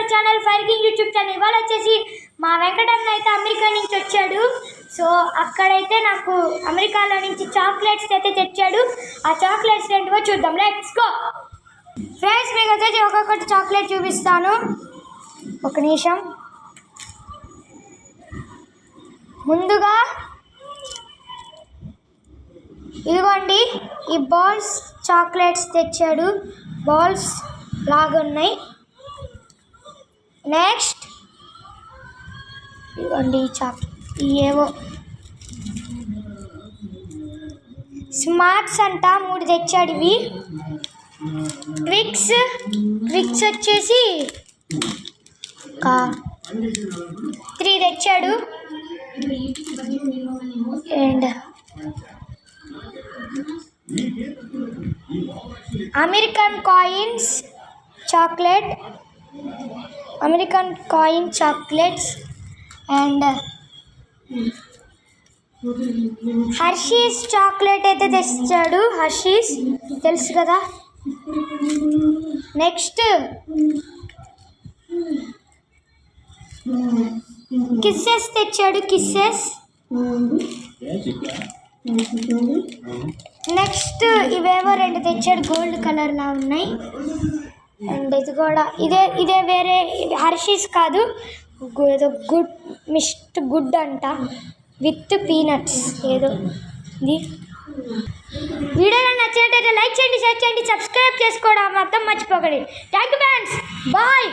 Our channel fire king YouTube channel. ఇవాళ వచ్చేసి మా వెంకటన్న అయితే అమెరికా నుంచి వచ్చాడు. సో అక్కడైతే నాకు అమెరికాలో నుంచి చాక్లెట్స్ అయితే తెచ్చాడు. ఆ చాక్లెట్స్ ఏంటివో చూద్దాం. Let's go friends. మీకు వచ్చేసి ఒక్కొక్కటి చాక్లెట్ చూపిస్తాను. ఒక నిమిషం. ముందుగా ఇదిగోండి, ఈ బాల్స్ చాక్లెట్స్ తెచ్చాడు. బాల్స్ లాగా ఉన్నాయి. నెక్స్ట్ ఇదిగోండి ఏవో స్మార్ట్స్ అంట 3 తెచ్చాడు. ఇవి ట్రిక్స్ వచ్చేసి 3 తెచ్చాడు. And American coins chocolates and Hershey's chocolate అయితే తెచ్చాడు. హర్షీస్ తెలుసు కదా. నెక్స్ట్ కిస్సెస్ తెచ్చాడు. కిస్సెస్. నెక్స్ట్ ఇవేవో 2 తెచ్చాడు. గోల్డ్ కలర్లా ఉన్నాయి. అండ్ ఇది కూడా ఇదే వేరే హర్షీస్ కాదు, ఏదో గుడ్ అంట విత్ పీనట్స్ ఏదో. ఇది వీడియోలో నచ్చినట్టయితే లైక్ చేయండి, షేర్ చేయండి, సబ్స్క్రైబ్ చేసుకోవడం మాత్రం మర్చిపోకండి. Thank you friends. బాయ్.